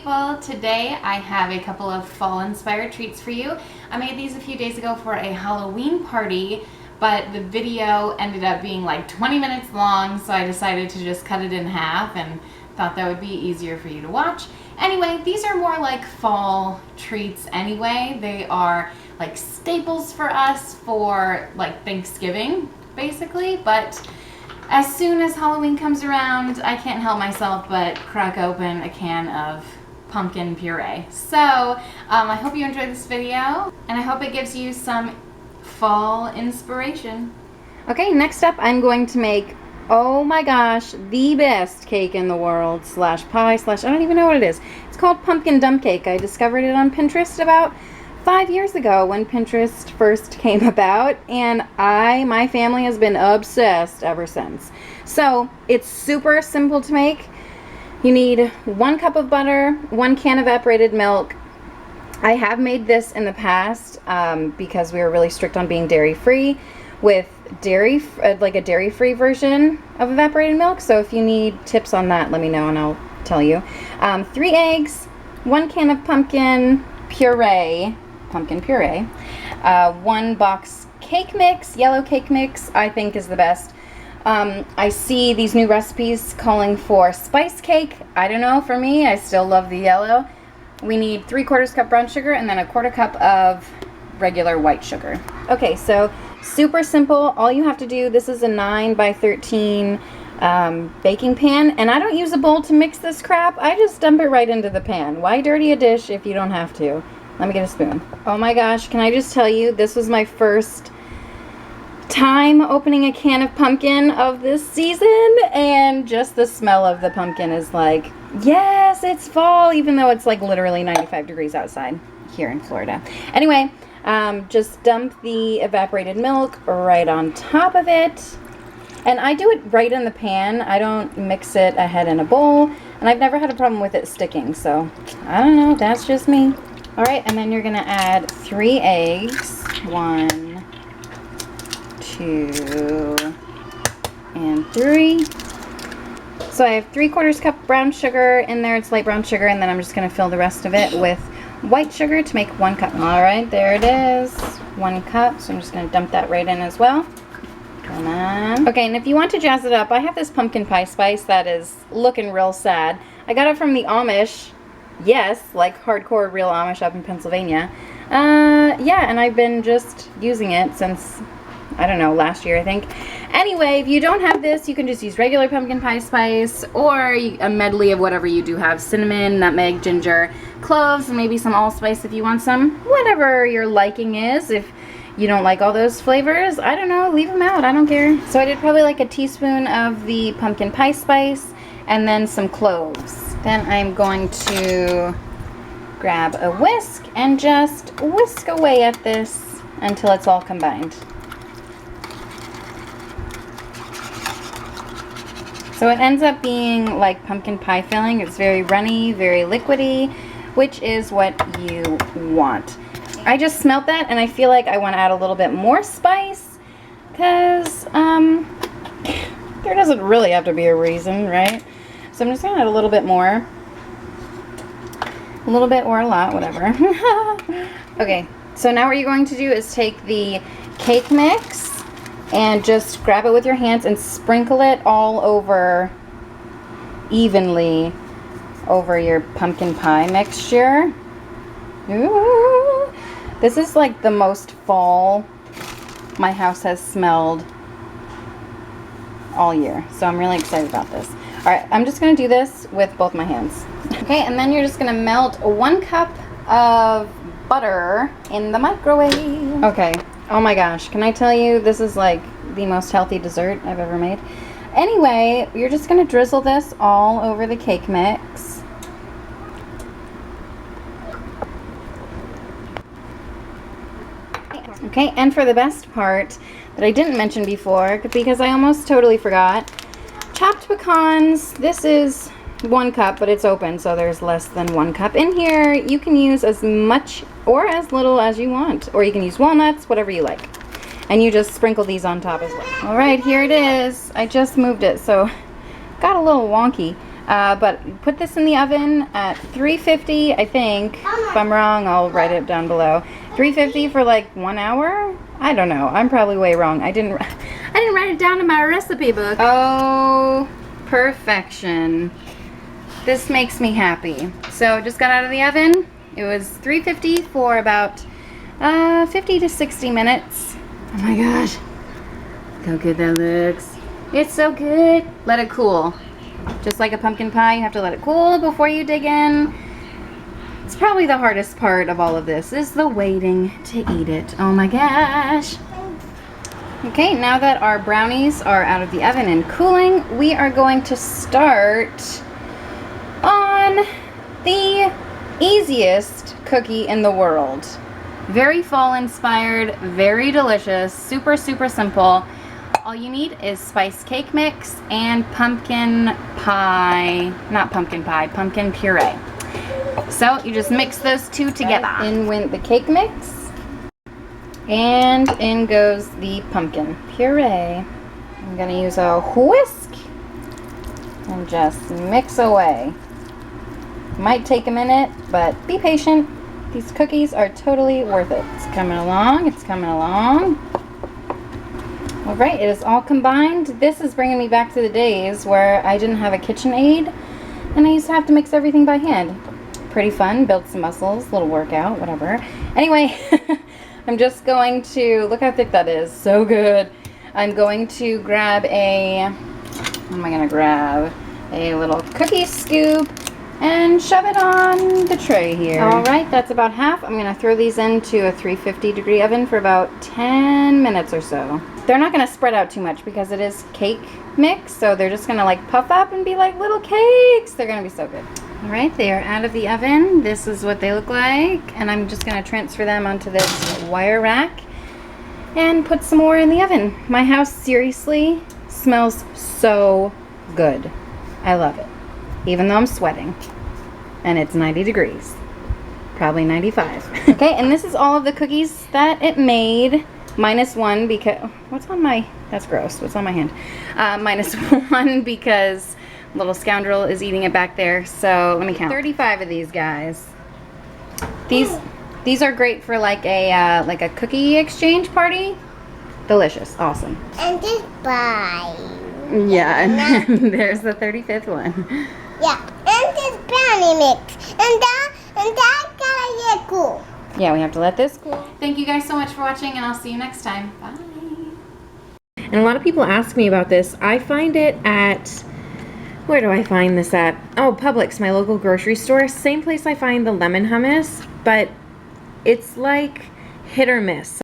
people! Today I have a couple of fall inspired treats for you. I made these a few days ago for a Halloween party, but the video ended up being like 20 minutes long, so I decided to just cut it in half and thought that would be easier for you to watch. Anyway, these are more like fall treats anyway. They are like staples for us for like Thanksgiving, basically, but as soon as Halloween comes around, I can't help myself but crack open a can of pumpkin puree. So I hope you enjoyed this video, and I hope it gives you some fall inspiration. Okay, next up I'm going to make, oh my gosh, the best cake in the world, slash pie, slash I don't even know what it is. It's called pumpkin dump cake. I discovered it on Pinterest about 5 years ago when Pinterest first came about, and my family has been obsessed ever since. So it's super simple to make. You need 1 cup of butter, 1 can of evaporated milk. I have made this in the past because we were really strict on being dairy free with like a dairy free version of evaporated milk. So if you need tips on that, let me know and I'll tell you. 3 eggs, 1 can of pumpkin puree, 1 box cake mix. Yellow cake mix I think is the best. I see these new recipes calling for spice cake. I don't know, for me, I still love the yellow. We need 3/4 cup brown sugar and then 1/4 cup of regular white sugar. Okay, so super simple. All you have to do, this is a 9 by 13 baking pan, and I don't use a bowl to mix this crap. I just dump it right into the pan. Why dirty a dish if you don't have to? Let me get a spoon. Oh my gosh, can I just tell you, this was my first time opening a can of pumpkin of this season, and just the smell of the pumpkin is like, yes, it's fall, even though it's like literally 95 degrees outside here in Florida. Anyway, just dump the evaporated milk right on top of it. And I do it right in the pan. I don't mix it ahead in a bowl, and I've never had a problem with it sticking, so I don't know, that's just me. All right, and then you're gonna add 3 eggs. 1, 2, and 3. So I have 3/4 cup brown sugar in there. It's light brown sugar, and then I'm just gonna fill the rest of it with white sugar to make 1 cup. All right, there it is, 1 cup. So I'm just gonna dump that right in as well. Come on. Okay, and if you want to jazz it up, I have this pumpkin pie spice that is looking real sad. I got it from the Amish. Yes, like hardcore real Amish up in Pennsylvania. Yeah, and I've been just using it since, I don't know, last year I think. Anyway, if you don't have this, you can just use regular pumpkin pie spice or a medley of whatever you do have. Cinnamon, nutmeg, ginger, cloves, and maybe some allspice if you want some. Whatever your liking is. If you don't like all those flavors, I don't know, leave them out, I don't care. So I did probably like a teaspoon of the pumpkin pie spice and then some cloves. Then I'm going to grab a whisk and just whisk away at this until it's all combined. So it ends up being like pumpkin pie filling. It's very runny, very liquidy, which is what you want. I just smelt that, and I feel like I want to add a little bit more spice because there doesn't really have to be a reason, right? So I'm just going to add a little bit more. A little bit or a lot, whatever. Okay, so now what you're going to do is take the cake mix and just grab it with your hands and sprinkle it all over evenly over your pumpkin pie mixture. Ooh. This is like the most fall my house has smelled all year, so I'm really excited about this. All right, I'm just gonna do this with both my hands. Okay, and then you're just gonna melt 1 cup of butter in the microwave. Okay, oh my gosh, can I tell you, this is like the most healthy dessert I've ever made. Anyway, you're just gonna drizzle this all over the cake mix. Okay, and for the best part that I didn't mention before, because I almost totally forgot, chopped pecans. This is 1 cup, but it's open, so there's less than 1 cup in here. You can use as much or as little as you want, or you can use walnuts, whatever you like. And you just sprinkle these on top as well. All right, here it is. I just moved it, so got a little wonky. But put this in the oven at 350, I think. If I'm wrong, I'll write it down below. 350 for like 1 hour? I don't know. I'm probably way wrong. I didn't write it down in my recipe book. Oh, perfection. This makes me happy. So it just got out of the oven. It was 350 for about 50 to 60 minutes. Oh my gosh. Look how good that looks. It's so good. Let it cool. Just like a pumpkin pie, you have to let it cool before you dig in. It's probably the hardest part of all of this is the waiting to eat it. Oh my gosh. Okay, now that our brownies are out of the oven and cooling, we are going to start on the easiest cookie in the world. Very fall inspired, very delicious, super, super simple. All you need is spice cake mix and pumpkin puree. So you just mix those two together. In went the cake mix, and in goes the pumpkin puree. I'm gonna use a whisk and just mix away. Might take a minute, but be patient. These cookies are totally worth it. It's coming along, it's coming along. All right, it is all combined. This is bringing me back to the days where I didn't have a KitchenAid and I used to have to mix everything by hand. Pretty fun, build some muscles, little workout, whatever. Anyway, I'm just going to, look how thick that is, so good. I'm going to grab a, what am I gonna grab? A little cookie scoop and shove it on the tray here. All right, that's about half. I'm gonna throw these into a 350-degree oven for about 10 minutes or so. They're not gonna spread out too much because it is cake mix, so they're just gonna like puff up and be like little cakes. They're gonna be so good. All right, they are out of the oven. This is what they look like, and I'm just gonna transfer them onto this wire rack and put some more in the oven. My house seriously smells so good. I love it, even though I'm sweating, and it's 90 degrees, probably 95. Okay, and this is all of the cookies that it made. Minus one because, what's on my, that's gross, what's on my hand? Minus one because little scoundrel is eating it back there, so let me count. 35 of these guys. These are great for like a cookie exchange party. Delicious, awesome. And this pie. Yeah, and there's the 35th one. Yeah, and this brownie mix. And that gotta get cool. Yeah, we have to let this cool. Thank you guys so much for watching, and I'll see you next time. Bye. And a lot of people ask me about this. I find it at, where do I find this at? Oh, Publix, my local grocery store. Same place I find the lemon hummus, but it's like hit or miss.